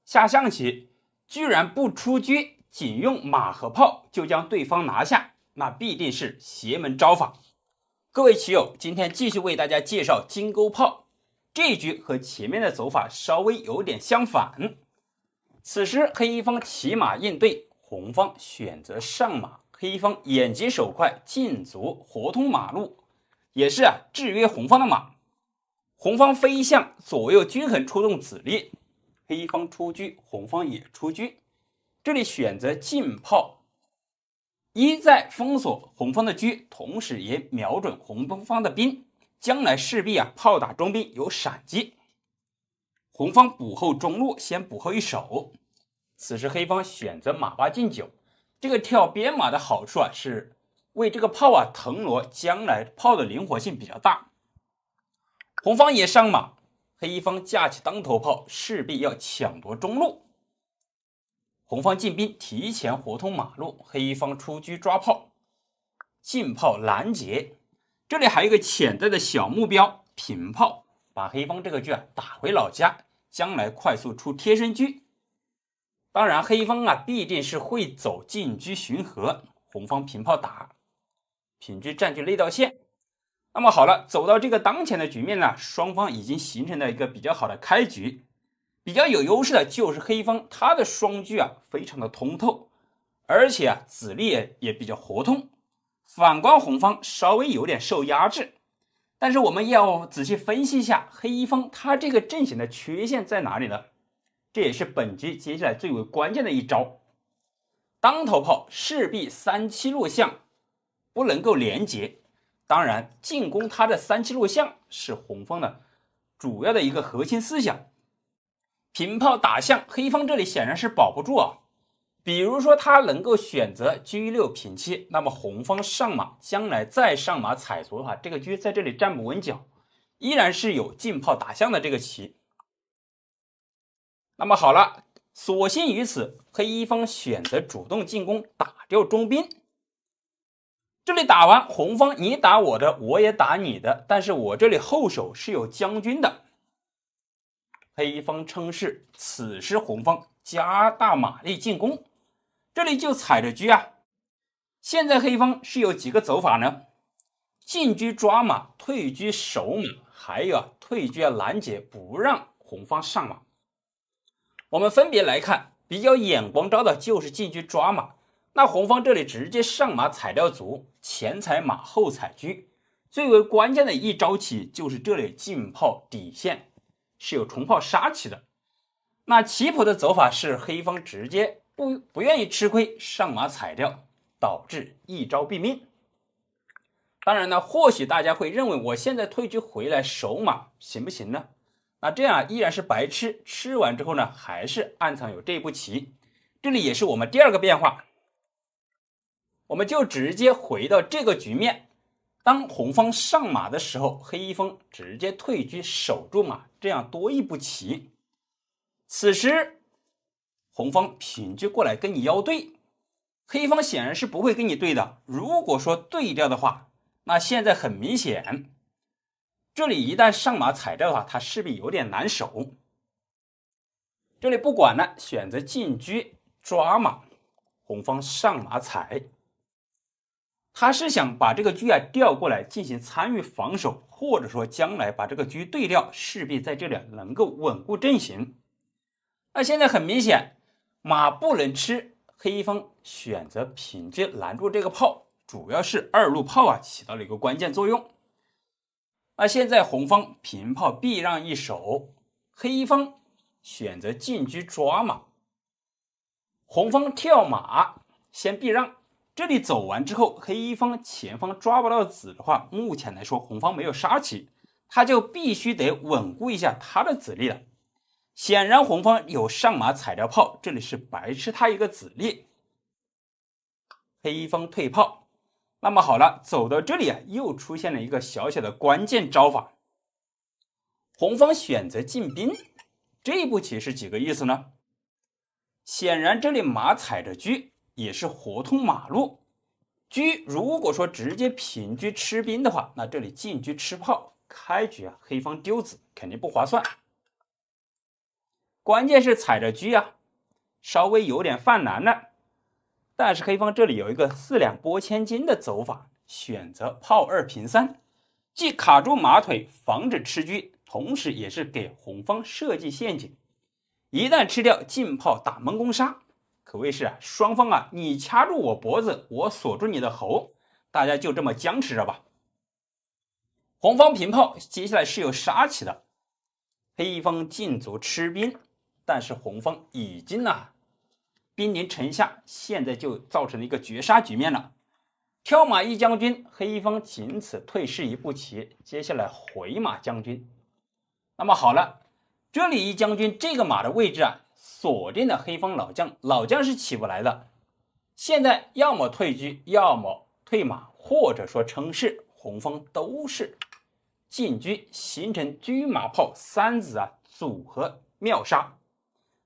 下象棋居然不出车，仅用马和炮就将对方拿下，那必定是邪门招法。各位棋友，今天继续为大家介绍金钩炮。这一局和前面的走法稍微有点相反。此时黑一方骑马应对，红方选择上马，黑一方眼疾手快，进卒活通马路，也是制约红方的马。红方飞象左右均衡出动子力，黑一方出车，红方也出车。这里选择进炮，一在封锁红方的车，同时也瞄准红方的兵，将来势必炮打中兵有闪击。红方补后中路，先补后一手。此时黑方选择马八进九，这个跳边马的好处是为这个炮腾挪，将来炮的灵活性比较大。红方也上马，黑一方架起当头炮，势必要抢夺中路。红方进兵提前活通马路，黑一方出车抓炮，进炮拦截。这里还有一个潜在的小目标，平炮，把黑方这个车打回老家，将来快速出贴身车。当然黑方必定是会走进车巡河，红方平炮打，平车占据内道线。那么好了，走到这个当前的局面呢，双方已经形成了一个比较好的开局。比较有优势的就是黑方，他的双车非常的通透，而且子力也比较活通。反观红方稍微有点受压制，但是我们要仔细分析一下黑一方他这个阵型的缺陷在哪里呢？这也是本局接下来最为关键的一招。当头炮势必3-7路象不能够连接，当然进攻他的3-7路象是红方的主要的一个核心思想。平炮打象，黑方这里显然是保不住比如说他能够选择车6平7，那么红方上马，将来再上马踩卒的话，这个车在这里站不稳脚，依然是有进炮打象的这个棋。那么好了，所幸于此，黑一方选择主动进攻，打掉中兵。这里打完，红方你打我的，我也打你的，但是我这里后手是有将军的。黑方称是，此时红方加大马力进攻，这里就踩着车现在黑方是有几个走法呢？进车抓马，退车守马，还有退车拦截，不让红方上马。我们分别来看，比较眼光招的就是进车抓马，那红方这里直接上马踩掉卒，前踩马后踩车。最为关键的一招棋就是这里进炮底线是有重炮杀棋的。那棋谱的走法是黑方直接不愿意吃亏，上马踩掉，导致一招毙命。当然呢，或许大家会认为我现在退车回来守马行不行呢？那这样依然是白吃，吃完之后呢，还是暗藏有这步棋。这里也是我们第二个变化，我们就直接回到这个局面。当红方上马的时候，黑一方直接退车守住马，这样多一步棋。此时红方平车过来跟你腰对，黑方显然是不会跟你对的。如果说对掉的话，那现在很明显，这里一旦上马踩掉的话，他势必有点难守。这里不管了，选择进车抓马，红方上马踩，他是想把这个车调过来进行参与防守，或者说将来把这个车对掉，势必在这里能够稳固阵型。那现在很明显，马不能吃，黑一方选择平车拦住这个炮，主要是2路炮起到了一个关键作用。那现在红方平炮避让一手，黑一方选择进车抓马，红方跳马先避让。这里走完之后，黑一方前方抓不到子的话，目前来说红方没有杀棋，他就必须得稳固一下他的子力了。显然红方有上马踩掉炮，这里是白吃他一个子力，黑一方退炮。那么好了，走到这里又出现了一个小小的关键招法，红方选择进兵。这一步棋是几个意思呢？显然这里马踩着车也是活通马路，车如果说直接平车吃兵的话，那这里进车吃炮，开局黑方丢子肯定不划算。关键是踩着车啊，稍微有点犯难了。但是黑方这里有一个四两拨千斤的走法，选择炮二平三，既卡住马腿防止吃车，同时也是给红方设计陷阱，一旦吃掉进炮打闷弓杀，可谓是双方你掐住我脖子，我锁住你的喉，大家就这么僵持着吧。红方平炮接下来是有杀起的，黑方进卒吃兵，但是红方已经兵临城下，现在就造成了一个绝杀局面了。跳马一将军，黑方仅此退士一步棋，接下来回马将军。那么好了，这里一将军这个马的位置锁定了黑方老将，老将是起不来的。现在要么退车，要么退马，或者说称士，红方都是进车，形成车马炮三子组合妙杀。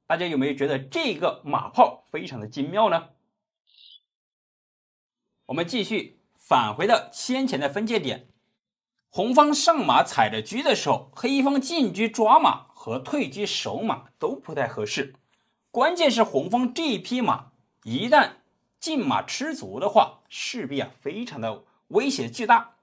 大家有没有觉得这个马炮非常的精妙呢？我们继续返回到先前的分界点，红方上马踩着车的时候，黑方进车抓马和退车守马都不太合适。关键是红方这一匹马一旦进马吃足的话，势必非常的威胁巨大。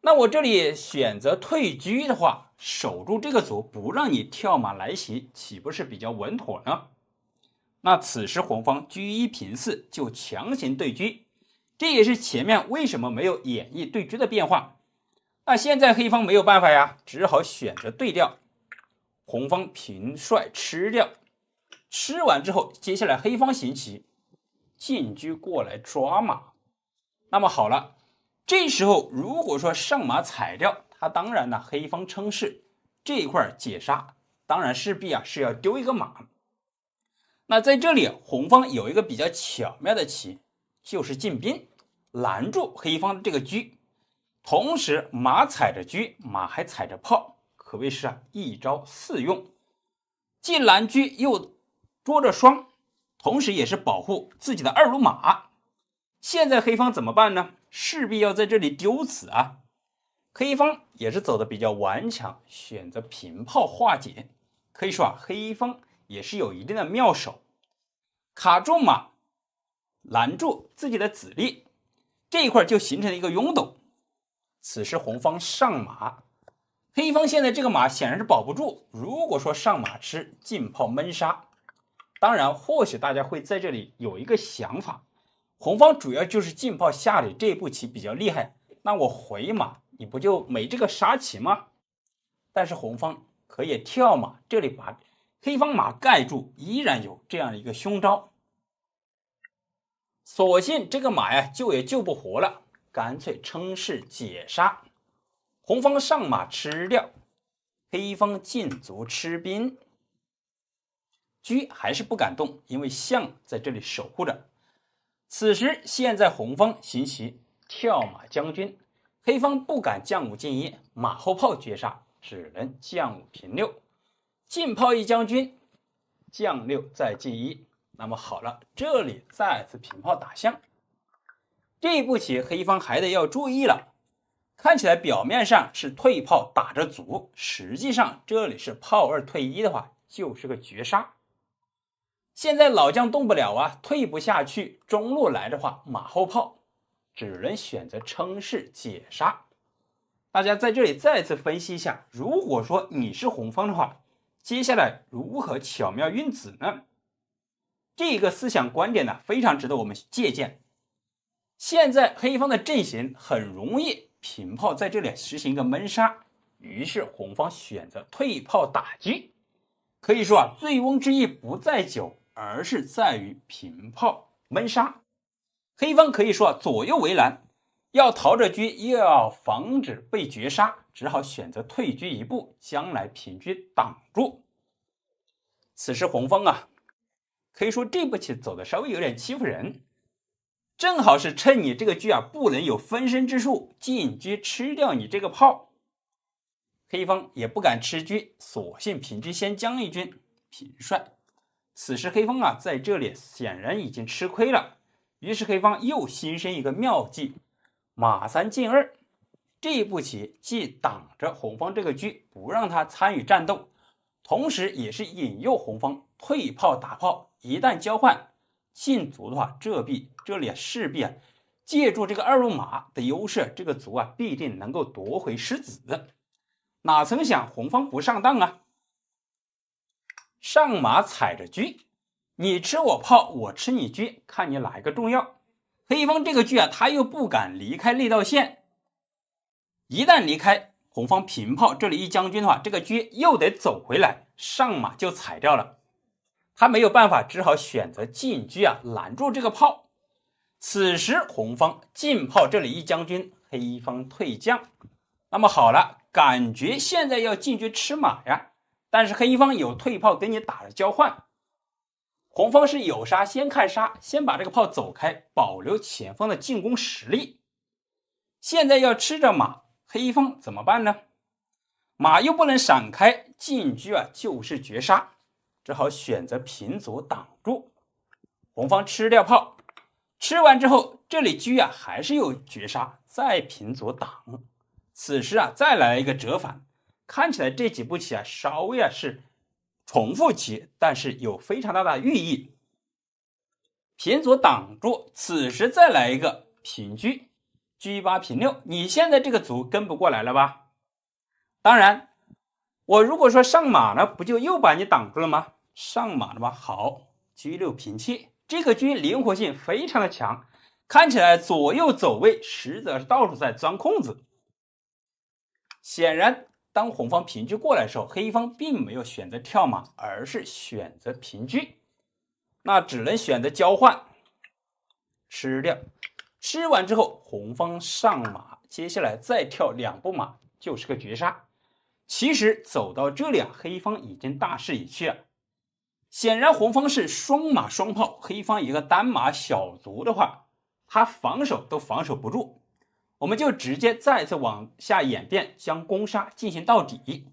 那我这里选择退车的话，守住这个卒，不让你跳马来袭，岂不是比较稳妥呢？那此时红方车一平四就强行对车，这也是前面为什么没有演绎对车的变化。那现在黑方没有办法呀，只好选择对调，红方平帅吃掉，吃完之后，接下来黑方行棋，进车过来抓马。那么好了，这时候如果说上马踩掉，他当然黑方称士，这一块解杀，当然势必是要丢一个马。那在这里红方有一个比较巧妙的棋，就是进兵拦住黑方的这个车，同时马踩着车，马还踩着炮，可谓是一招四用，既拦车又捉着双，同时也是保护自己的二路马。现在黑方怎么办呢？势必要在这里丢子黑方也是走的比较顽强，选择平炮化解。可以说黑方也是有一定的妙手，卡住马，拦住自己的子力，这一块就形成了一个拥堵。此时红方上马，黑方现在这个马显然是保不住，如果说上马吃进炮闷杀，当然或许大家会在这里有一个想法，红方主要就是进炮下里这步棋比较厉害，那我回马你不就没这个杀棋吗？但是红方可以跳马，这里把黑方马盖住，依然有这样的一个凶招。所幸这个马救也救不活了，干脆称士解杀。红方上马吃掉，黑方进卒吃兵，车还是不敢动，因为象在这里守护着。此时现在红方行棋跳马将军，黑方不敢将五进一，马后炮绝杀，只能将五平六，进炮一将军，将六再进一。那么好了，这里再次平炮打象，这一步棋黑方还得要注意了。看起来表面上是退炮打着卒，实际上这里是炮二退一的话，就是个绝杀。现在老将动不了退不下去，中路来的话，马后炮只能选择称士解杀。大家在这里再次分析一下，如果说你是红方的话，接下来如何巧妙运子呢？这个思想观点非常值得我们借鉴。现在黑方的阵型很容易平炮在这里实行一个闷杀，于是红方选择退炮打车。可以说醉翁之意不在酒，而是在于平炮闷杀。黑方可以说左右为难，要逃着车又要防止被绝杀，只好选择退车一步，将来平车挡住。此时红方可以说这步棋走的稍微有点欺负人，正好是趁你这个车不能有分身之术，进车吃掉你这个炮。黑方也不敢吃车，索性平车先将一军平帅。此时黑方在这里显然已经吃亏了，于是黑方又新生一个妙计，马三进二。这一步棋既挡着红方这个车，不让他参与战斗，同时也是引诱红方退炮打炮。一旦交换进卒的话，这里势必借助这个2路马的优势，这个卒必定能够夺回失子。哪曾想红方不上当啊，上马踩着车，你吃我炮，我吃你车，看你哪一个重要。黑方这个车他又不敢离开内道线，一旦离开红方平炮，这里一将军的话，这个车又得走回来，上马就踩掉了。他没有办法，只好选择进车拦住这个炮。此时红方进炮，这里一将军，黑方退将。那么好了，感觉现在要进车吃马呀，但是黑方有退炮跟你打了交换。红方是有杀先看杀，先把这个炮走开，保留前方的进攻实力。现在要吃着马，黑方怎么办呢？马又不能闪开，进车就是绝杀，只好选择平卒挡住。红方吃掉炮，吃完之后，这里车还是有绝杀，再平卒挡。此时再来一个折返，看起来这几步棋稍微是重复棋，但是有非常大的寓意。平卒挡住，此时再来一个平车，G8平6，你现在这个卒跟不过来了吧？当然，我如果说上马呢，不就又把你挡住了吗？上马的话，好 ，G6平7，这个车灵活性非常的强，看起来左右走位实则是到处在钻空子。显然，当红方平车过来的时候，黑方并没有选择跳马，而是选择平车，那只能选择交换，吃掉。吃完之后，红方上马，接下来再跳2步马，就是个绝杀。其实走到这里黑方已经大势已去了。显然红方是双马双炮，黑方一个单马小卒的话，他防守都防守不住。我们就直接再次往下演变，将攻杀进行到底。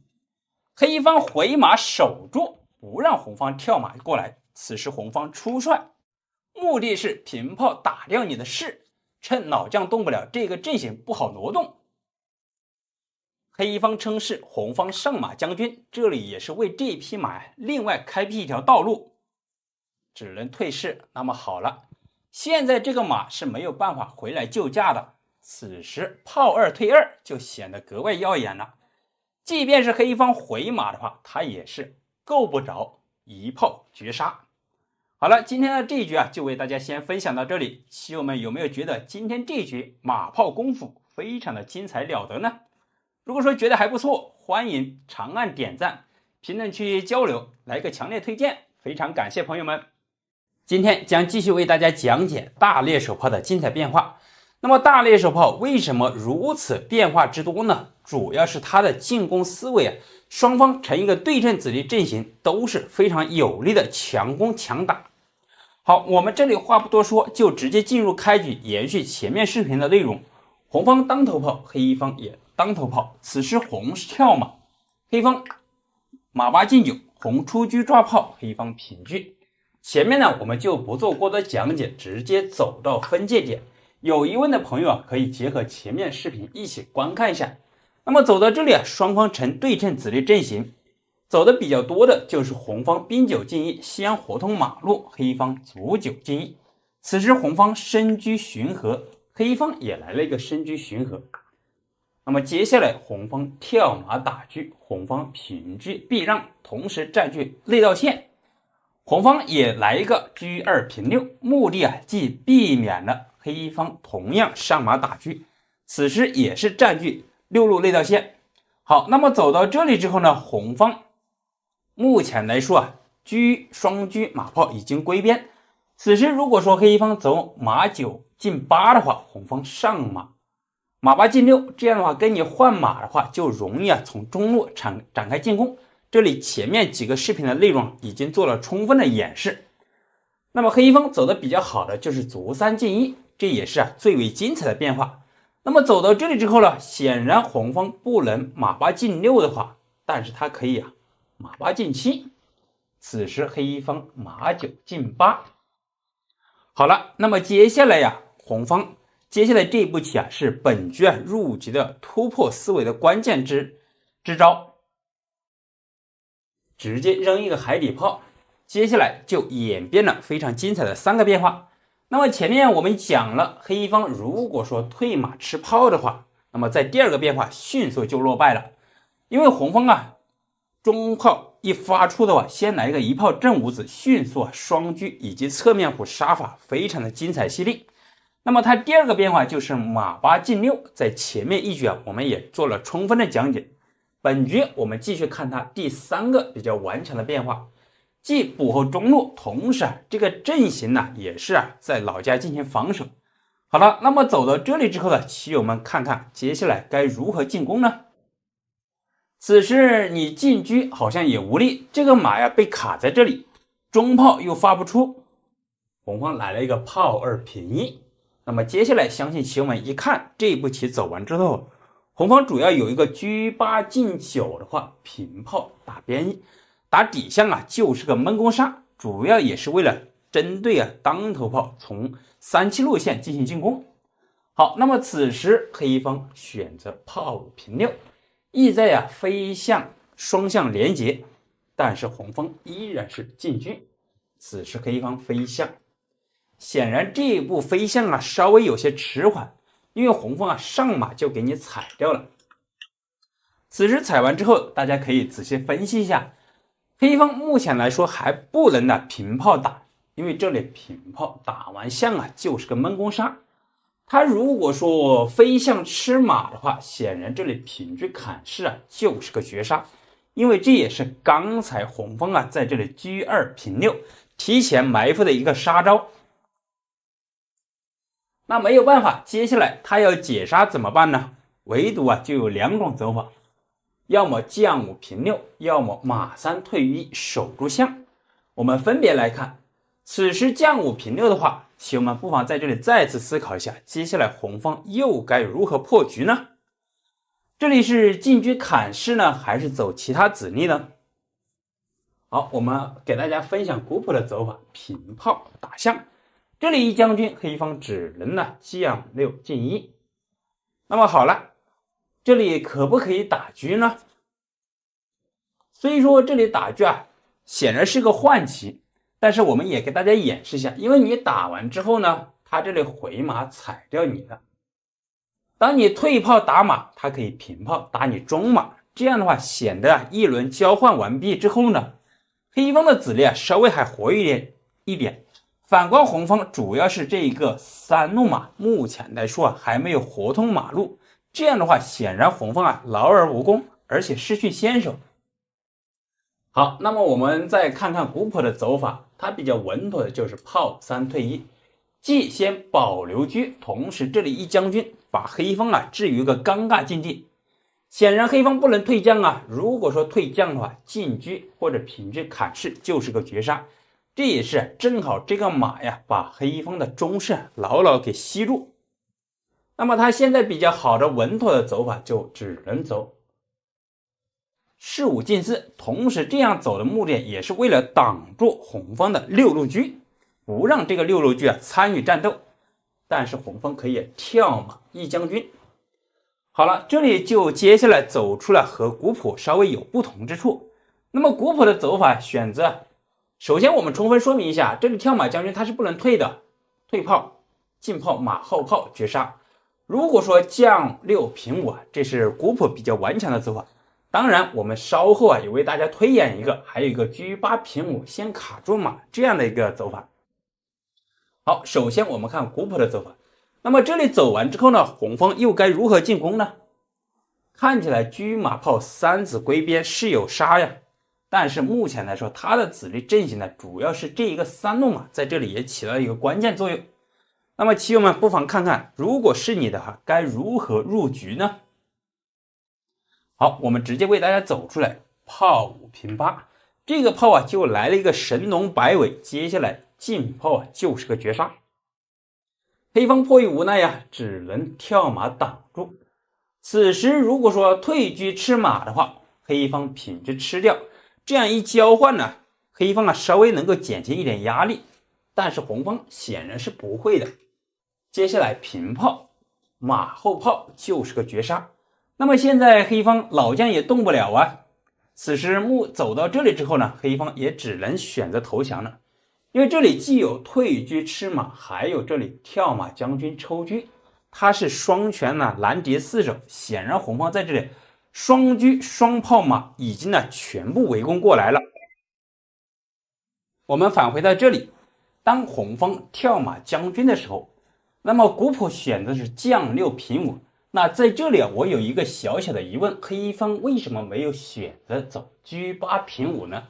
黑方回马守住，不让红方跳马过来。此时红方出帅，目的是平炮打掉你的士，趁老将动不了，这个阵型不好挪动。黑方称是红方上马将军，这里也是为这匹马另外开辟一条道路，只能退士。那么好了，现在这个马是没有办法回来救驾的。此时炮2退2就显得格外耀眼了。即便是黑方回马的话，他也是够不着一炮绝杀。好了，今天的这一局就为大家先分享到这里。棋友们有没有觉得今天这一局马炮功夫非常的精彩了得呢？如果说觉得还不错，欢迎长按点赞，评论区交流，来个强烈推荐，非常感谢朋友们。今天将继续为大家讲解大猎手炮的精彩变化。那么大猎手炮为什么如此变化之多呢？主要是它的进攻思维双方成一个对称子力阵型，都是非常有力的强攻强打。好，我们这里话不多说，就直接进入开局，延续前面视频的内容。红方当头炮，黑方也当头炮。此时红跳马，黑方马8进9，红出车抓炮，黑方平车。前面呢我们就不做过多讲解，直接走到分界点。有疑问的朋友可以结合前面视频一起观看一下。那么走到这里双方呈对称子力阵型，走的比较多的就是红方兵9进1，先活通马路，黑方卒9进1。此时红方深车巡河，黑方也来了一个深车巡河。那么接下来红方跳马打车，红方平车避让，同时占据内道线。红方也来一个G2平6，目的既避免了黑方同样上马打车，此时也是占据6路内道线。好，那么走到这里之后呢，红方目前来说双车马炮已经归边。此时如果说黑方走马9进8的话，红方上马8进6，这样的话跟你换马的话就容易从中路展开进攻。这里前面几个视频的内容已经做了充分的演示。那么黑方走的比较好的就是卒3进1，这也是最为精彩的变化。那么走到这里之后呢，显然红方不能马8进6的话，但是他可以马8进7。此时黑方马9进8。好了，那么接下来红方接下来这一步棋是本局入局的突破思维的关键之招。直接扔一个海底炮。接下来就演变了非常精彩的3个变化。那么前面我们讲了，黑方如果说退马吃炮的话，那么在第2个变化迅速就落败了，因为红方啊中炮一发出的话，先来一个一炮正五子，迅速双车以及侧面虎杀法非常的精彩犀利。那么它第2个变化就是马8进6，在前面一局我们也做了充分的讲解。本局我们继续看它第3个比较顽强的变化，既补后中路，同时这个阵型也是在老家进行防守。好了，那么走到这里之后呢，棋友们看看接下来该如何进攻呢？此时你进车好像也无力，这个马被卡在这里，中炮又发不出，红方来了一个炮2平1。那么接下来相信棋友们一看这一步棋走完之后，红方主要有一个车8进9的话，平炮打边打底象就是个闷攻杀，主要也是为了针对当头炮从3期路线进行进攻。好，那么此时黑方选择炮5平6，意在飞象双向连接，但是红方依然是进车。此时黑方飞象，显然这一步飞象稍微有些迟缓，因为红方上马就给你踩掉了。此时踩完之后，大家可以仔细分析一下，黑方目前来说还不能平炮打，因为这里平炮打完象就是个闷攻杀。他如果说飞象吃马的话，显然这里平车砍士就是个绝杀，因为这也是刚才红方在这里车2平6提前埋伏的一个杀招。那没有办法，接下来他要解杀怎么办呢？唯独就有2种走法，要么将5平6，要么马3退1守住象。我们分别来看，此时将5平6的话，棋友们不妨在这里再次思考一下，接下来红方又该如何破局呢？这里是进车砍士呢，还是走其他子力呢？好，我们给大家分享古朴的走法，平炮打象。这里一将军，黑方只能将6进1。那么好了，这里可不可以打车呢？虽说这里打车显然是个换棋，但是我们也给大家演示一下，因为你打完之后呢，他这里回马踩掉你了。当你退炮打马，他可以平炮打你中马，这样的话显得一轮交换完毕之后呢，黑方的子力稍微还活跃一点。反观红方主要是这一个3路马，目前来说还没有活通马路，这样的话显然红方劳而无功，而且失去先手。好，那么我们再看看古朴的走法，它比较稳妥的就是炮3退1，既先保留车，同时这里一将军把黑方置于一个尴尬境地。显然黑方不能退将如果说退将的话，进车或者平车砍士就是个绝杀。这也是正好这个马把黑方的中士牢牢给吸住。那么他现在比较好的稳妥的走法就只能走士5进4，同时这样走的目的也是为了挡住红方的6路车，不让这个6路车参与战斗。但是红方可以跳马一将军。好了，这里就接下来走出了和古朴稍微有不同之处。那么古朴的走法选择，首先我们充分说明一下，这里跳马将军他是不能退的，退炮进炮马后炮绝杀。如果说将6平5这是古朴比较顽强的走法。当然我们稍后也为大家推演一个，还有一个车8平5先卡住马这样的一个走法。好，首先我们看古朴的走法。那么这里走完之后呢，红方又该如何进攻呢？看起来车马炮3子归边是有杀呀，但是目前来说他的子力阵型呢，主要是这一个3路马在这里也起了一个关键作用。那么棋友们不妨看看，如果是你的话，该如何入局呢？好，我们直接为大家走出来，炮5平8，这个炮就来了一个神龙摆尾，接下来进炮就是个绝杀。黑方迫于无奈只能跳马挡住。此时如果说退车吃马的话，黑方平车吃掉，这样一交换呢，黑方稍微能够减轻一点压力，但是红方显然是不会的。接下来平炮马后炮就是个绝杀。那么现在黑方老将也动不了此时目走到这里之后呢，黑方也只能选择投降了，因为这里既有退车吃马，还有这里跳马将军抽车，它是双拳呢拦截四手，显然红方在这里双车双炮马已经呢全部围攻过来了。我们返回到这里，当红方跳马将军的时候，那么古朴选择是将6平5。那在这里我有一个小小的疑问，黑方为什么没有选择走车8平5呢？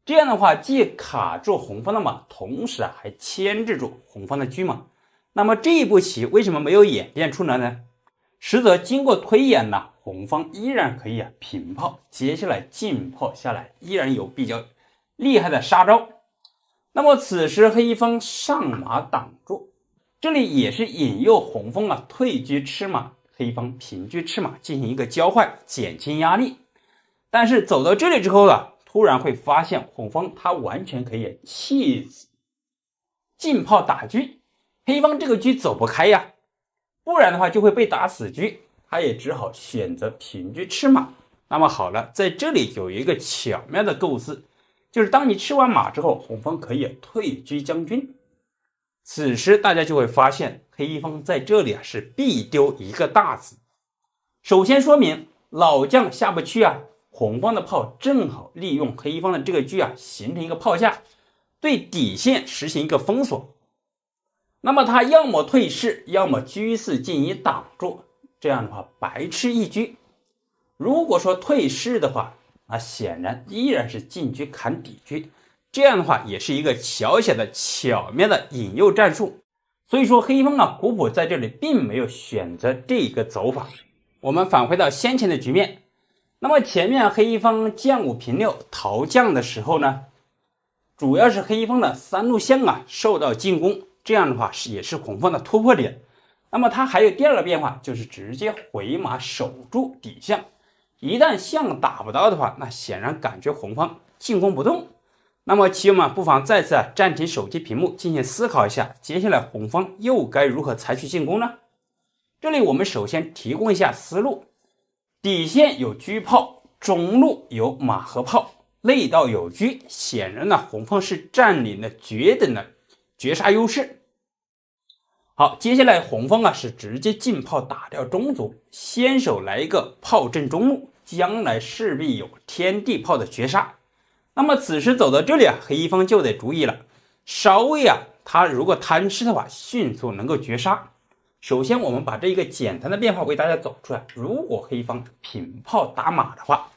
这样的话既卡住红方的马，同时还牵制住红方的车马。那么这一步棋为什么没有演变出来呢？实则经过推演呢，红方依然可以平炮，接下来进炮下来，依然有比较厉害的杀招。那么此时黑方上马挡住，这里也是引诱红方退车吃马，黑方平车吃马进行一个交换，减轻压力。但是走到这里之后突然会发现红方他完全可以弃子进炮打车，黑方这个车走不开呀，不然的话就会被打死车，他也只好选择平车吃马。那么好了，在这里有一个巧妙的构思，就是当你吃完马之后，红方可以退车将军。此时大家就会发现黑方在这里是必丢一个大子。首先说明老将下不去红方的炮正好利用黑方的这个车形成一个炮架，对底线实行一个封锁。那么他要么退士，要么车4进1挡住，这样的话白吃一车。如果说退士的话，那显然依然是进车砍底车，这样的话也是一个小小的巧妙的引诱战术。所以说黑方古朴在这里并没有选择这个走法。我们返回到先前的局面，那么前面黑方将5平6逃将的时候呢，主要是黑方的3路象受到进攻，这样的话也是红方的突破点。那么它还有第二个变化，就是直接回马守住底象，一旦象打不到的话，那显然感觉红方进攻不动。那么棋友们不妨再次暂停手机屏幕，进行思考一下，接下来红方又该如何采取进攻呢？这里我们首先提供一下思路，底线有车炮，中路有马和炮，内道有车，显然红方是占领了绝等的绝杀优势。好，接下来红方是直接进炮打掉中卒，先手来一个炮阵中路，将来势必有天地炮的绝杀。那么此时走到这里黑方就得注意了，稍微他如果贪吃的话，迅速能够绝杀。首先我们把这一个简单的变化为大家走出来，如果黑方平炮打马的话，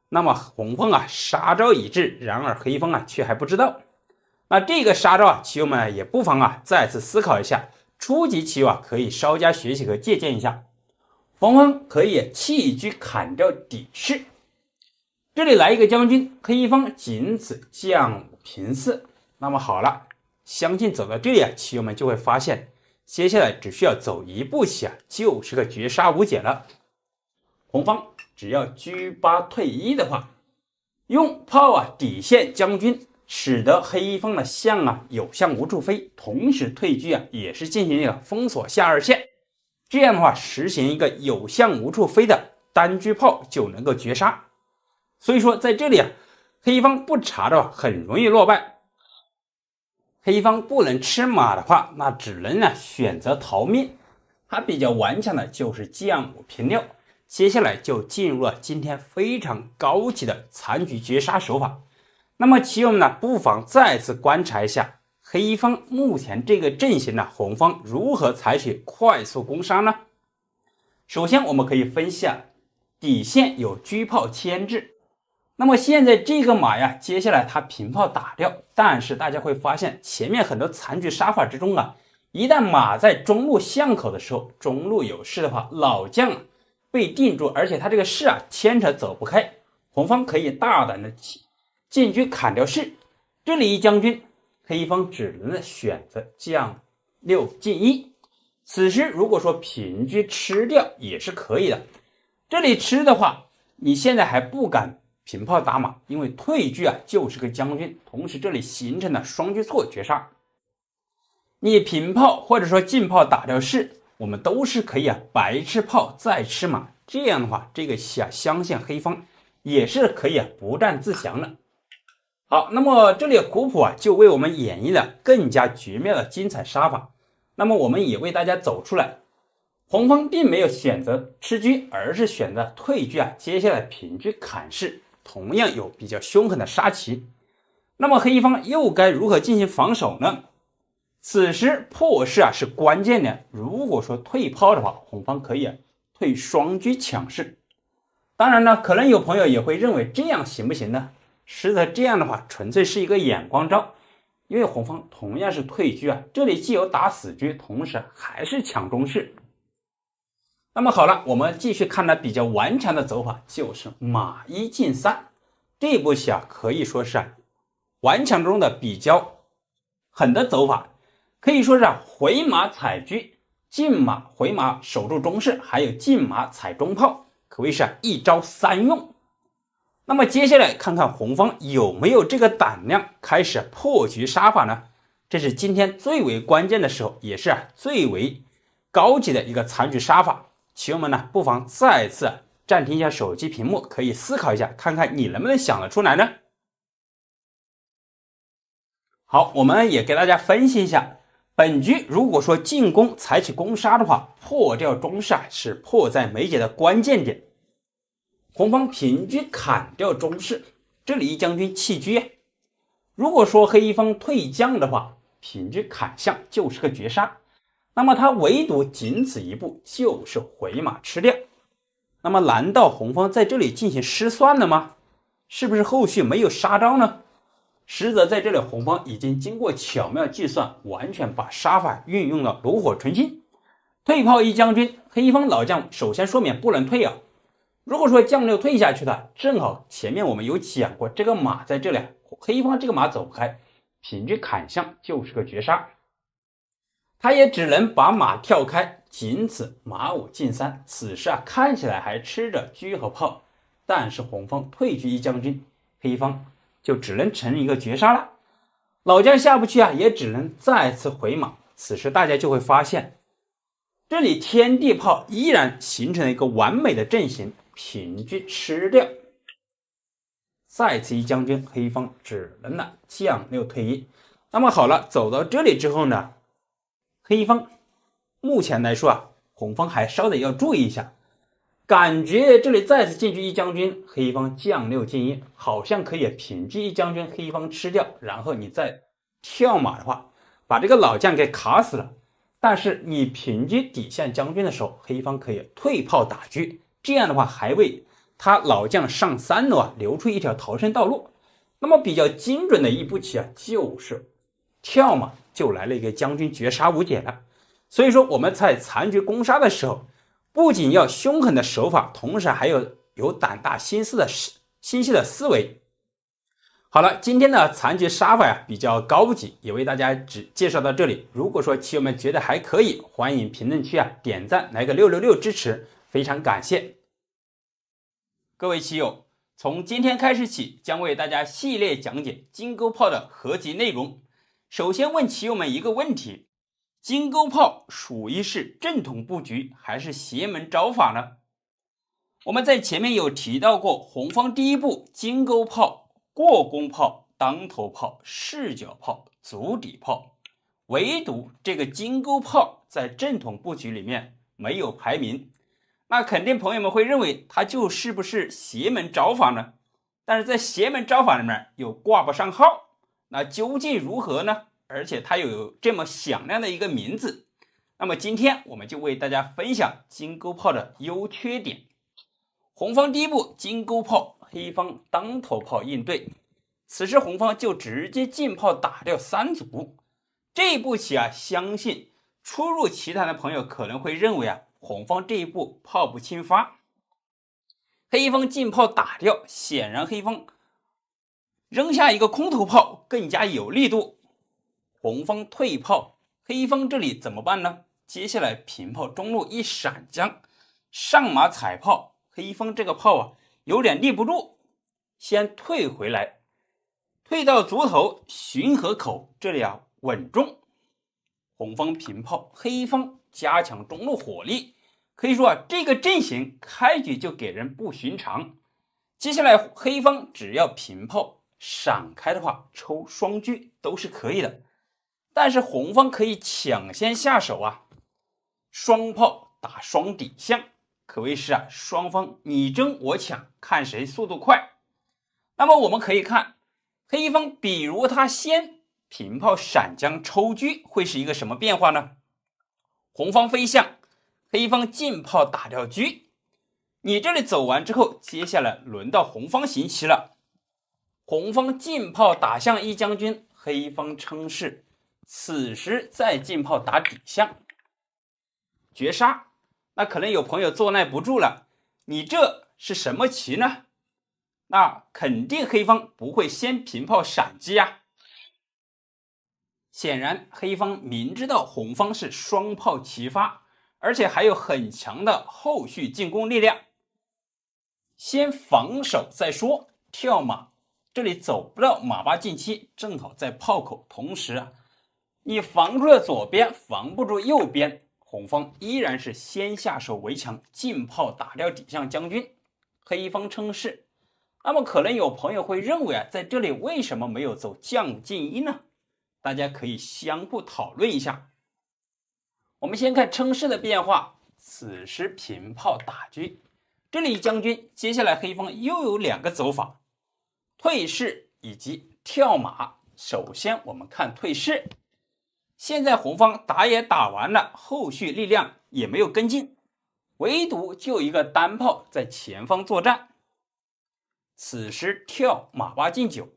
那么红方杀招已至，然而黑方却还不知道。那这个杀招棋友们也不妨再次思考一下，初级棋友可以稍加学习和借鉴一下。红方可以弃车砍掉底士，这里来一个将军，黑方仅此将5平4。那么好了，相信走到这里棋友们就会发现，接下来只需要走一步棋就是个绝杀无解了。红方只要车8退1的话，用炮底线将军，使得黑方的象有象无处飞，同时退车也是进行一个封锁下二线，这样的话实行一个有象无处飞的单车炮就能够绝杀。所以说在这里黑方不查的话很容易落败。黑方不能吃马的话，那只能选择逃命。他比较顽强的就是将5平6，接下来就进入了今天非常高级的残局绝杀手法。那么棋友们不妨再次观察一下黑方目前这个阵型红方如何采取快速攻杀呢？首先我们可以分析底线有车炮牵制，那么现在这个马接下来他平炮打掉，但是大家会发现前面很多残局杀法之中一旦马在中路巷口的时候，中路有士的话，老将被定住，而且他这个士牵扯走不开，红方可以大胆的进车砍掉士。这里一将军，黑方只能选择将6进1。此时如果说平车吃掉也是可以的，这里吃的话，你现在还不敢平炮打马，因为退车就是个将军，同时这里形成了双车错绝杀。你平炮或者说进炮打掉士，我们都是可以白吃炮再吃马，这样的话这个棋相信黑方也是可以不战自降的。好，那么这里胡普就为我们演绎了更加绝妙的精彩杀法。那么我们也为大家走出来，红方并没有选择吃车，而是选择退车接下来平车砍士，同样有比较凶狠的杀棋。那么黑一方又该如何进行防守呢？此时破士是关键的。如果说退炮的话，红方可以退双车抢士。当然呢，可能有朋友也会认为这样行不行呢？实则这样的话纯粹是一个眼光招，因为红方同样是退车这里既有打死车，同时还是抢中士。那么好了，我们继续看它比较顽强的走法，就是马一进三。这步棋可以说是顽强中的比较狠的走法，可以说是回马踩车，进马回马守住中士，还有进马踩中炮，可谓是一招三用。那么接下来看看红方有没有这个胆量开始破局杀法呢？这是今天最为关键的时候，也是最为高级的一个残局杀法。棋友们呢，不妨再次暂停一下手机屏幕，可以思考一下，看看你能不能想得出来呢？好，我们也给大家分析一下，本局如果说进攻采取攻杀的话，破掉中士是迫在眉睫的关键点。红方平车砍掉中士，这里一将军弃车。如果说黑一方退将的话，平车砍象就是个绝杀。那么他唯独仅此一步，就是回马吃掉。那么难道红方在这里进行失算了吗？是不是后续没有杀招呢？实则在这里红方已经经过巧妙计算，完全把杀法运用了炉火纯青。退炮一将军，黑一方老将首先说明不能退如果说将六退下去的，正好前面我们有讲过，这个马在这里，黑一方这个马走不开，平车砍象就是个绝杀。他也只能把马跳开，仅此马五进三。此时看起来还吃着车和炮，但是红方退车一将军，黑一方就只能成一个绝杀了。老将下不去也只能再次回马。此时大家就会发现，这里天地炮依然形成了一个完美的阵型，平车吃掉。再次一将军，黑方只能将六退一。那么好了，走到这里之后呢，黑方目前来说红方还稍微要注意一下，感觉这里再次进去一将军，黑方将六进一，好像可以平车一将军，黑方吃掉，然后你再跳马的话，把这个老将给卡死了。但是你平车底线将军的时候，黑方可以退炮打车，这样的话还为他老将上三楼留出一条逃生道路。那么比较精准的一步棋就是跳马，就来了一个将军绝杀无解了。所以说我们在残局攻杀的时候，不仅要凶狠的手法，同时还有胆大心细的思维。好了，今天的残局杀法比较高级，也为大家只介绍到这里。如果说棋友们觉得还可以，欢迎评论区点赞来个666支持，非常感谢。各位棋友，从今天开始起，将为大家系列讲解金钩炮的合集内容。首先问棋友们一个问题：金钩炮属于是正统布局还是邪门招法呢？我们在前面有提到过，红方第一步金钩炮、过弓炮、当头炮、视角炮、足底炮，唯独这个金钩炮在正统布局里面没有排名。那肯定朋友们会认为它就是不是邪门招法呢？但是在邪门招法里面又挂不上号，那究竟如何呢？而且它又有这么响亮的一个名字。那么今天我们就为大家分享金钩炮的优缺点。红方第一步金钩炮，黑方当头炮应对。此时红方就直接进炮打掉三卒。这一步棋相信初入棋坛的朋友可能会认为红方这一步炮不轻发。黑方进炮打掉，显然黑方扔下一个空头炮更加有力度。红方退炮，黑方这里怎么办呢？接下来平炮中路一闪将，上马踩炮，黑方这个炮有点立不住，先退回来，退到卒头寻河口，这里稳重。红方平炮，黑方加强中路火力，可以说这个阵型开局就给人不寻常。接下来黑方只要平炮闪开的话，抽双车都是可以的。但是红方可以抢先下手啊，双炮打双底象，可谓是双方你争我抢，看谁速度快。那么我们可以看黑方，比如他先平炮闪将抽车，会是一个什么变化呢？红方飞象，黑方进炮打掉车。你这里走完之后，接下来轮到红方行棋了。红方进炮打向一将军，黑方称是，此时再进炮打底象，绝杀。那可能有朋友坐耐不住了，你这是什么棋呢？那肯定黑方不会先平炮闪击啊。显然黑方明知道红方是双炮齐发，而且还有很强的后续进攻力量，先防守再说。跳马这里走不到马八进七，正好在炮口，同时你防住了左边，防不住右边，红方依然是先下手为强，进炮打掉底象将军，黑方称是。那么可能有朋友会认为在这里为什么没有走将进一呢？大家可以相互讨论一下。我们先看称是的变化，此时平炮打车，这里将军，接下来黑方又有2个走法，退士以及跳马。首先我们看退士，现在红方打也打完了，后续力量也没有跟进，唯独就一个单炮在前方作战。此时跳马八进9，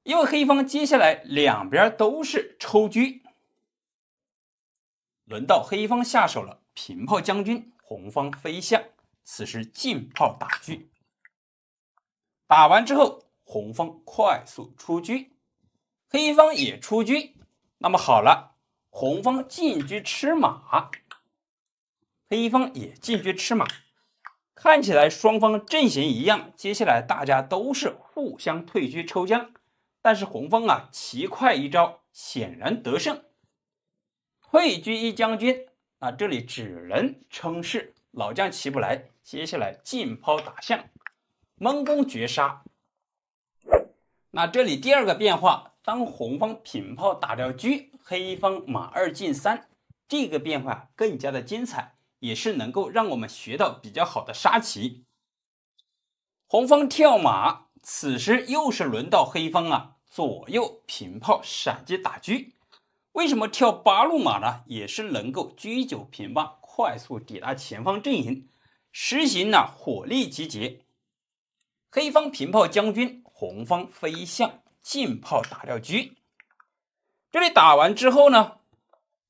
因为黑方接下来两边都是抽车，轮到黑方下手了，平炮将军，红方飞象，此时进炮打车。打完之后，红方快速出车，黑方也出车。那么好了，红方进车吃马，黑方也进车吃马，看起来双方阵型一样，接下来大家都是互相退车抽将，但是红方棋快一招，显然得胜。退车一将军，这里只能称是，老将起不来，接下来进炮打象，蒙攻绝杀。那这里第2个变化，当红方平炮打掉车，黑方马2进3，这个变化更加的精彩，也是能够让我们学到比较好的杀棋。红方跳马，此时又是轮到黑方左右平炮闪击打车。为什么跳8路马呢？也是能够车9平8，快速抵达前方阵营，实行火力集结。黑方平炮将军，红方飞象，进炮打掉车。这里打完之后呢，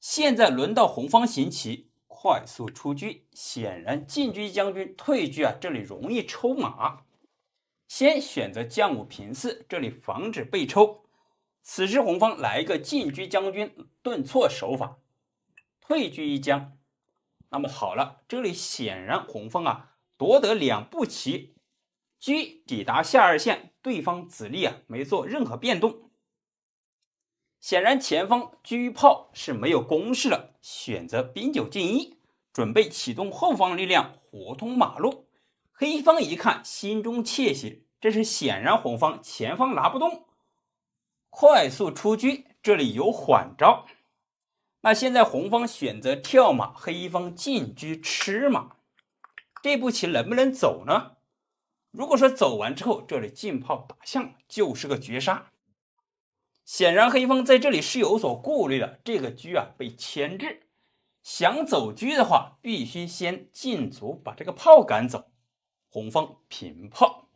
现在轮到红方行棋，快速出车，显然进车将军退车这里容易抽马，先选择将5平4，这里防止被抽。此时红方来一个进车将军顿挫手法，退车一将。那么好了，这里显然红方夺得2步棋，车抵达下2线，对方子力没做任何变动。显然前方车炮是没有攻势了，选择兵9进1，准备启动后方力量活通马路。黑方一看，心中窃喜，这是显然红方前方拿不动，快速出车，这里有缓招。那现在红方选择跳马，黑方进车吃马，这步棋能不能走呢？如果说走完之后，这里进炮打象就是个绝杀。显然黑方在这里是有所顾虑的，这个车被牵制，想走车的话，必须先进卒把这个炮赶走。红方平炮，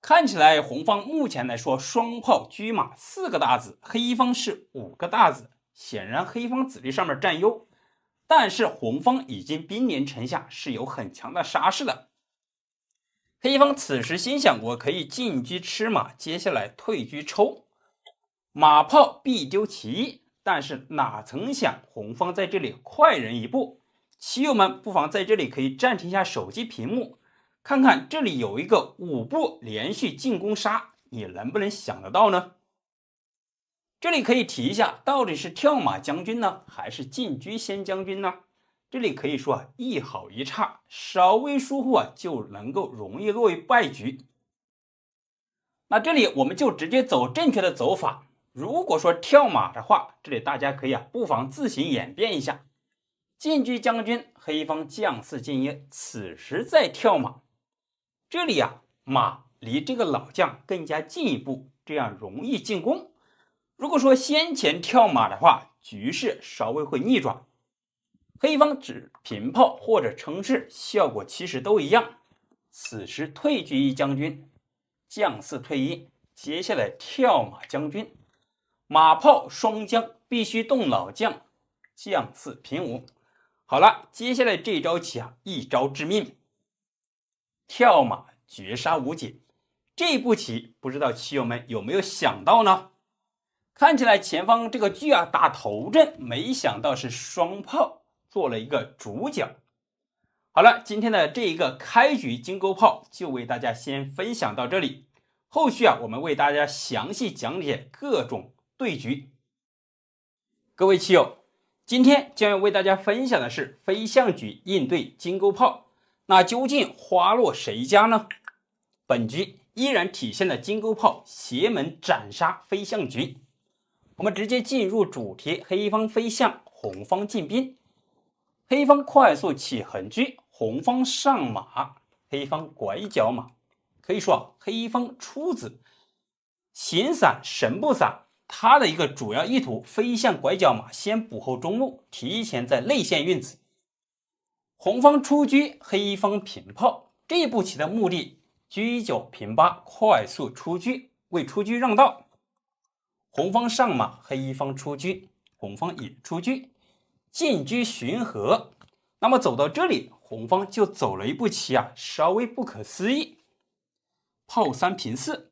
看起来红方目前来说双炮车马4个大子，黑方是5个大子，显然黑方子力上面占优，但是红方已经兵临城下，是有很强的杀势的。黑方此时心想，我可以进车吃马，接下来退车抽，马炮必丢其一，但是哪曾想红方在这里快人一步。棋友们不妨在这里可以暂停一下手机屏幕，看看这里有一个5步连续进攻杀，你能不能想得到呢？这里可以提一下，到底是跳马将军呢，还是进车先将军呢？这里可以说啊，一好一差，稍微疏忽啊，就能够容易落于败局。那这里我们就直接走正确的走法。如果说跳马的话，这里大家可以不妨自行演变一下。进车将军，黑方将4进1，此时再跳马，这里马离这个老将更加近一步，这样容易进攻。如果说先前跳马的话，局势稍微会逆转。黑方只平炮或者称士，效果其实都一样。此时退车1将军，将4退1，接下来跳马将军，马炮双将必须动老将，将4平5。好了，接下来这一招棋一招致命，跳马绝杀无解。这步棋不知道棋友们有没有想到呢？看起来前方这个车打头阵，没想到是双炮做了一个主角。好了，今天的这一个开局金钩炮就为大家先分享到这里，后续我们为大家详细讲解各种对局。各位棋友，今天将要为大家分享的是飞象局应对金钩炮，那究竟花落谁家呢？本局依然体现了金钩炮邪门斩杀飞象局。我们直接进入主题，黑方飞象，红方进兵。黑方快速起横车，红方上马，黑方拐角马。可以说黑方出子形散神不散，他的一个主要意图，飞象拐角马先补后中路，提前在内线运子。红方出车，黑方平炮，这步棋的目的，车角平8，快速出车，为出车让道。红方上马，黑方出车，红方也出车，进车巡河。那么走到这里，红方就走了一步棋稍微不可思议。炮3平4，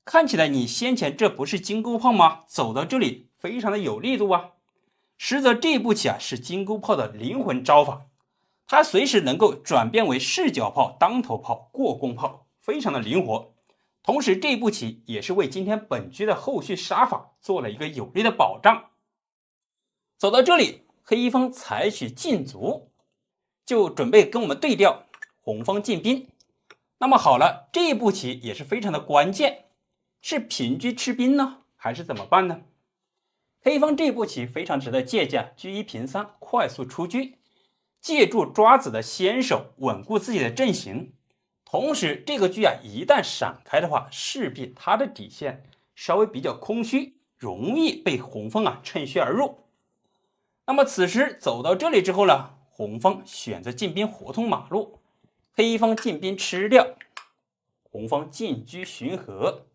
看起来你先前这不是金钩炮吗？走到这里非常的有力度实则这步棋是金钩炮的灵魂招法，它随时能够转变为视角炮、当头炮、过弓炮，非常的灵活。同时这步棋也是为今天本局的后续杀法做了一个有力的保障。走到这里，黑方采取进卒，就准备跟我们对调，红方进兵。那么好了，这步棋也是非常的关键，是平车吃兵呢，还是怎么办呢？黑方这步棋非常值得借鉴，车1平3，快速出车，借助抓子的先手稳固自己的阵型。同时这个车一旦闪开的话，势必他的底线稍微比较空虚，容易被红方趁虚而入。那么此时走到这里之后呢，红方选择进兵活通马路，黑方进兵吃掉，红方进车巡河，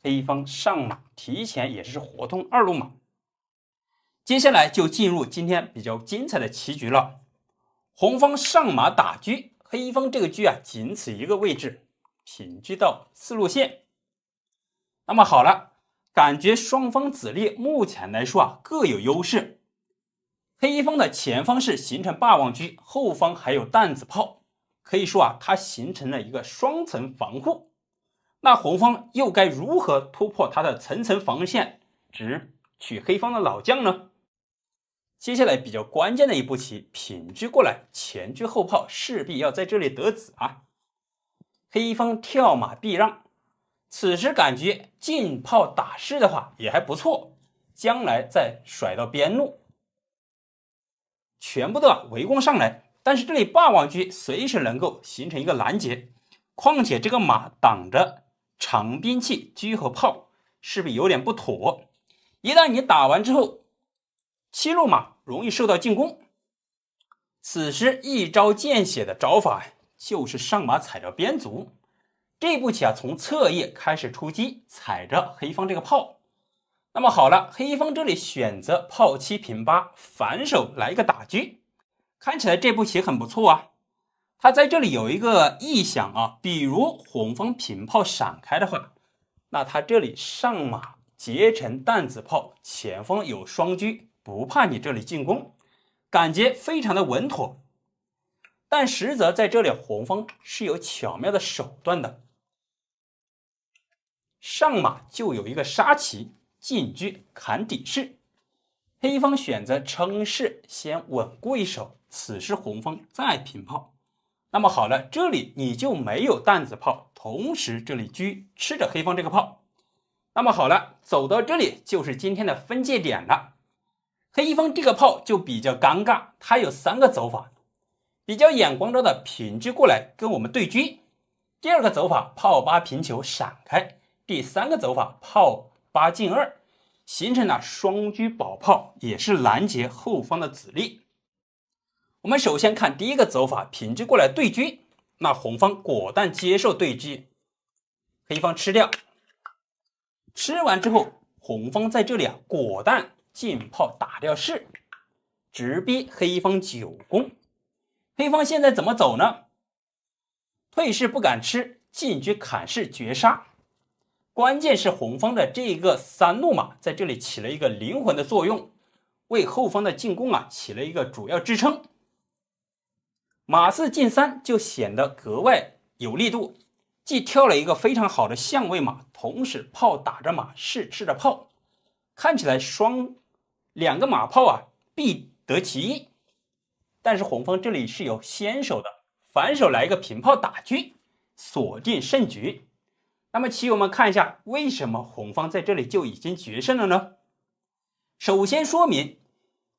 黑方上马提前也是活通2路马。接下来就进入今天比较精彩的棋局了。红方上马打车，黑方这个车仅此一个位置，平车到4路线。那么好了，感觉双方子力目前来说各有优势。黑方的前方是形成霸王车，后方还有弹子炮，可以说它形成了一个双层防护。那红方又该如何突破它的层层防线，直取黑方的老将呢？接下来比较关键的一步棋，平车过来，前车后炮，势必要在这里得子黑方跳马避让，此时感觉进炮打士的话也还不错，将来再甩到边路，全部都围攻上来。但是这里霸王车随时能够形成一个拦截，况且这个马挡着长兵器车和炮，势必有点不妥。一旦你打完之后，7路马容易受到进攻。此时一招见血的招法就是上马踩着边卒。这步棋从侧翼开始出击，踩着黑方这个炮。那么好了，黑方这里选择炮7平8，反手来一个打车，看起来这步棋很不错他在这里有一个意想比如红方平炮闪开的话，那他这里上马截成弹子炮，前方有双车，不怕你这里进攻，感觉非常的稳妥。但实则在这里红方是有巧妙的手段的，上马就有一个杀棋，进车砍底士。黑方选择称士，先稳固一手，此时红方再平炮。那么好了，这里你就没有担子炮，同时这里车吃着黑方这个炮。那么好了，走到这里就是今天的分界点了。黑方这个炮就比较尴尬，它有3个走法。比较眼光着的平车过来跟我们对车，第2个走法炮8平球闪开，第3个走法炮8进2，形成了双车保炮，也是拦截后方的子力。我们首先看第1个走法，平车过来对车，那红方果断接受对车，黑方吃掉。吃完之后，红方在这里果断进炮打掉士，直逼黑方9攻。黑方现在怎么走呢？退士不敢吃，进车砍士绝杀。关键是红方的这个3路马在这里起了一个灵魂的作用，为后方的进攻起了一个主要支撑。马4进3就显得格外有力度，既跳了一个非常好的相位马，同时炮打着马，士吃着炮，看起来2个马炮必得其一。但是红方这里是有先手的，反手来一个平炮打车，锁定胜局。那么棋友们看一下，为什么红方在这里就已经决胜了呢？首先说明，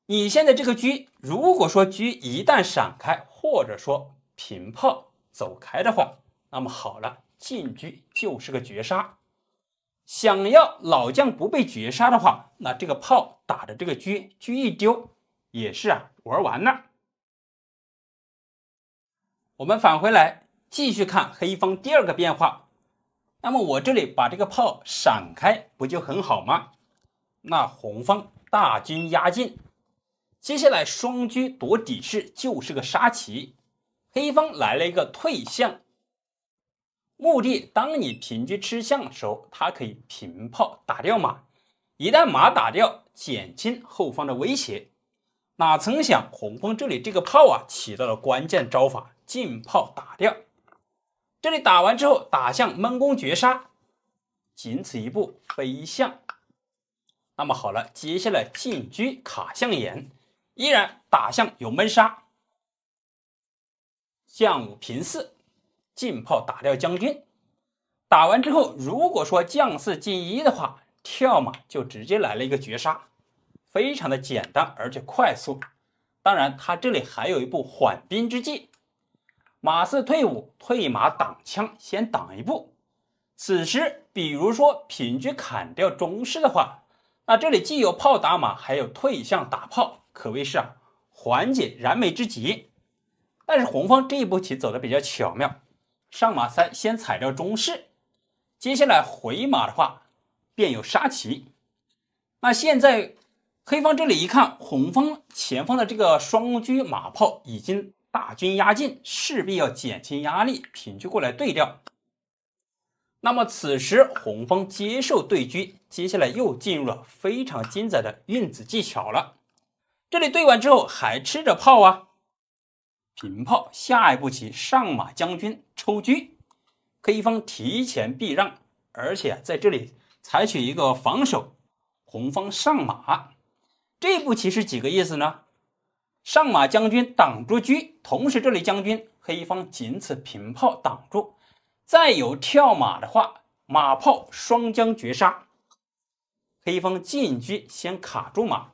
你现在这个车，如果说车一旦闪开，或者说平炮走开的话，那么好了，进车就是个绝杀。想要老将不被绝杀的话，那这个炮打的这个车一丢，也是玩完了。我们返回来继续看黑方第2个变化。那么我这里把这个炮闪开，不就很好吗？那红方大军压境，接下来双车夺底士就是个杀棋。黑方来了一个退象，目的当你平车吃象的时候，它可以平炮打掉马，一旦马打掉，减轻后方的威胁。哪曾想红方这里这个炮起到了关键招法，进炮打掉。这里打完之后，打象闷攻绝杀，仅此一步飞象。那么好了，接下来进车卡象眼，依然打象有闷杀，将5平4，进炮打掉将军。打完之后，如果说将4进1的话，跳马就直接来了一个绝杀，非常的简单而且快速。当然他这里还有一步缓兵之计，马4退5，退马挡枪，先挡一步。此时比如说平车砍掉中士的话，那这里既有炮打马，还有退象打炮，可谓是缓解燃眉之急。但是红方这一步棋走的比较巧妙，上马3先踩掉中士，接下来回马的话便有杀棋。那现在黑方这里一看，红方前方的这个双车马炮已经大军压境，势必要减轻压力，平车过来对掉。那么此时红方接受对车，接下来又进入了非常精彩的运子技巧了。这里对完之后还吃着炮平炮，下一步棋上马将军抽车，黑方提前避让，而且在这里采取一个防守，红方上马。这步棋是几个意思呢？上马将军挡住车，同时这里将军黑方仅此平炮挡住，再有跳马的话，马炮双将绝杀，黑方进车先卡住马。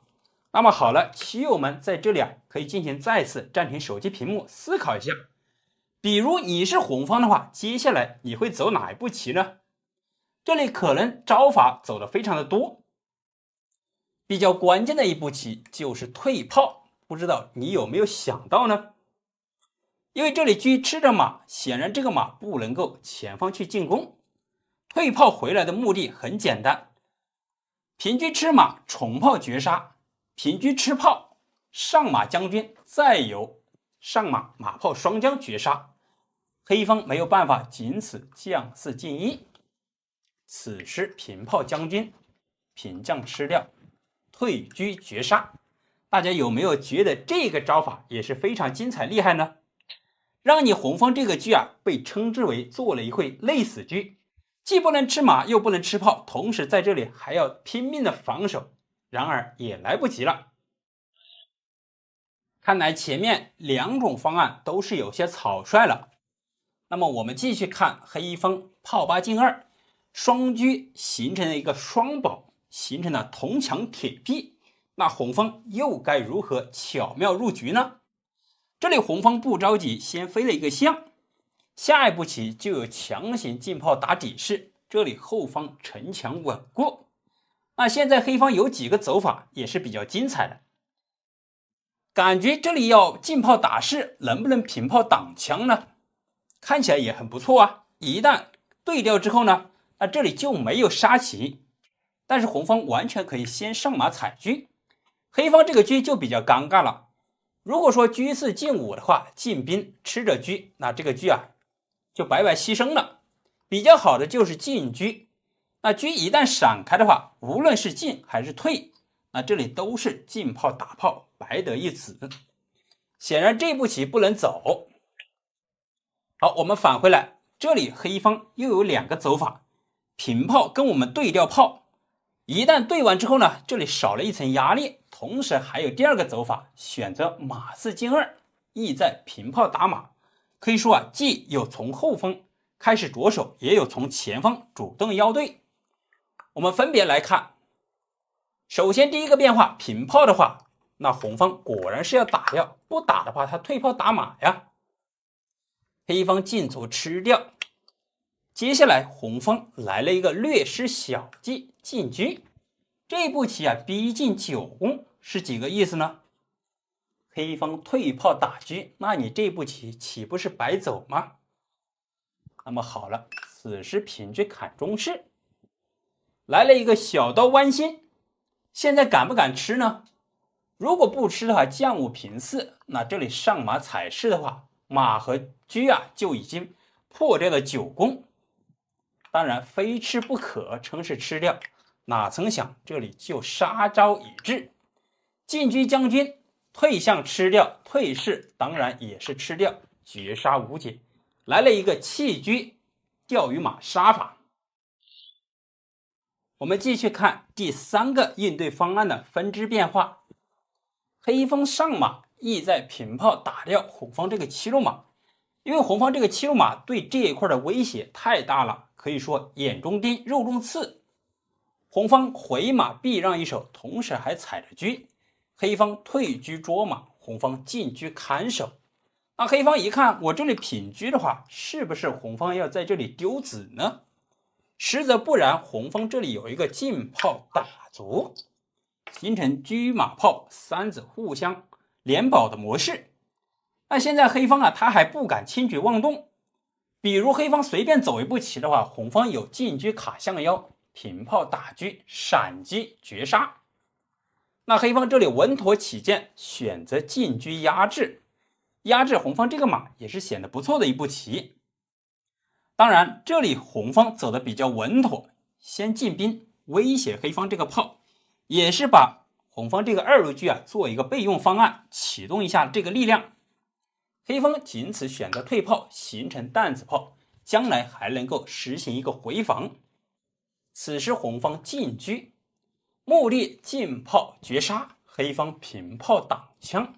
那么好了，棋友们在这里可以进行再次暂停手机屏幕思考一下，比如你是红方的话，接下来你会走哪一步棋呢？这里可能招法走的非常的多，比较关键的一步棋就是退炮，不知道你有没有想到呢？因为这里车吃着马，显然这个马不能够前方去进攻，退炮回来的目的很简单，平车吃马重炮绝杀，平车吃炮上马将军，再有上马马炮双将绝杀，黑方没有办法，仅此将4进1。此时平炮将军，平将吃掉，退车绝杀。大家有没有觉得这个招法也是非常精彩厉害呢？让你红方这个车被称之为做了一回累死车，既不能吃马又不能吃炮，同时在这里还要拼命的防守，然而也来不及了。看来前面两种方案都是有些草率了。那么我们继续看黑一方炮8进2，双车形成了一个双保，形成了铜墙铁壁。那红方又该如何巧妙入局呢？这里红方不着急，先飞了一个象，下一步棋就有强行进炮打底式，这里后方城墙稳固。那现在黑方有几个走法也是比较精彩的，感觉这里要进炮打士，能不能平炮挡枪呢？看起来也很不错啊。一旦对调之后呢，那这里就没有杀棋，但是红方完全可以先上马踩车，黑方这个车就比较尴尬了。如果说车4进5的话，进兵吃着车，那这个车啊就白白牺牲了。比较好的就是进车，那车一旦闪开的话，无论是进还是退，那这里都是进炮打炮，白得一子。显然这步棋不能走。好，我们返回来，这里黑方又有两个走法，平炮跟我们对调炮，一旦对完之后呢，这里少了一层压力。同时还有第二个走法，选择马4进2，意在平炮打马。可以说啊，既有从后方开始着手，也有从前方主动邀对。我们分别来看，首先第一个变化，平炮的话，那红方果然是要打掉，不打的话他退炮打马呀。黑方进卒吃掉，接下来红方来了一个略施小计，进车。这步棋啊，逼近9宫是几个意思呢？黑方退炮打车，那你这步棋岂不是白走吗？那么好了，此时平车砍中士，来了一个小刀剜心，现在敢不敢吃呢？如果不吃的话，将5平4，那这里上马踩士的话，马和车啊就已经破掉了9宫。当然非吃不可，称是吃掉。哪曾想这里就杀招已至，进车将军退象吃掉，退士当然也是吃掉，绝杀无解。来了一个弃车钓鱼马杀法。我们继续看第3个应对方案的分支变化。黑方上马意在平炮打掉红方这个7路马，因为红方这个7路马对这一块的威胁太大了，可以说眼中钉肉中刺。红方回马避让一手，同时还踩着车，黑方退车捉马，红方进车看守。那黑方一看我这里平车的话，是不是红方要在这里丢子呢？实则不然，红方这里有一个进炮打卒，形成车马炮3子互相连保的模式。那现在黑方啊，他还不敢轻举妄动，比如黑方随便走一步棋的话，红方有进车卡象腰，平炮打车，闪击绝杀。那黑方这里稳妥起见，选择进车压制，压制红方这个马也是显得不错的一步棋。当然这里红方走的比较稳妥，先进兵威胁黑方这个炮，也是把红方这个2路车啊做一个备用方案，启动一下这个力量。黑方仅此选择退炮，形成弹子炮，将来还能够实行一个回防。此时红方进车，目的进炮绝杀，黑方平炮挡枪。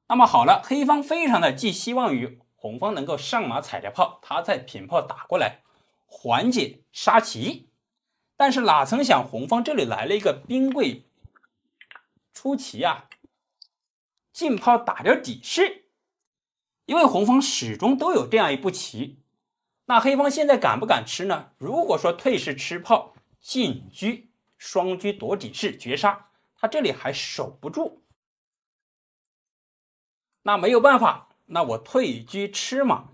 那么好了，黑方非常的寄希望于红方能够上马踩着炮，他再平炮打过来，缓解杀棋。但是哪曾想红方这里来了一个兵贵出奇啊，进炮打掉底士。因为红方始终都有这样一步棋，那黑方现在敢不敢吃呢？如果说退士吃炮，进车双车夺底士绝杀，他这里还守不住。那没有办法，那我退车吃马。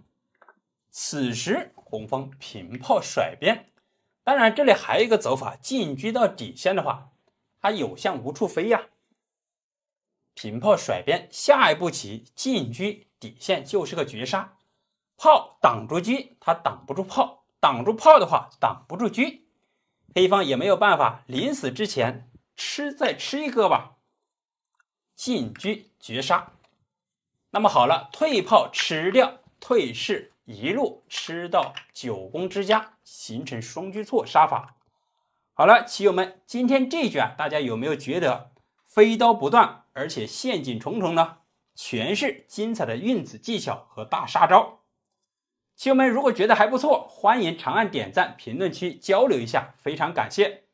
此时红方平炮甩边，当然这里还有一个走法，进车到底线的话，他有象无处飞呀。平炮甩边，下一步棋进车底线就是个绝杀，炮挡住车，他挡不住炮，挡住炮的话挡不住车，黑方也没有办法，临死之前再吃一个吧，进车绝杀。那么好了，退炮吃掉，退士一路吃到9宫之家，形成双车错杀法。好了，棋友们，今天这局啊，大家有没有觉得飞刀不断，而且陷阱重重呢？全是精彩的运子技巧和大杀招。棋友们如果觉得还不错，欢迎长按点赞，评论区交流一下，非常感谢。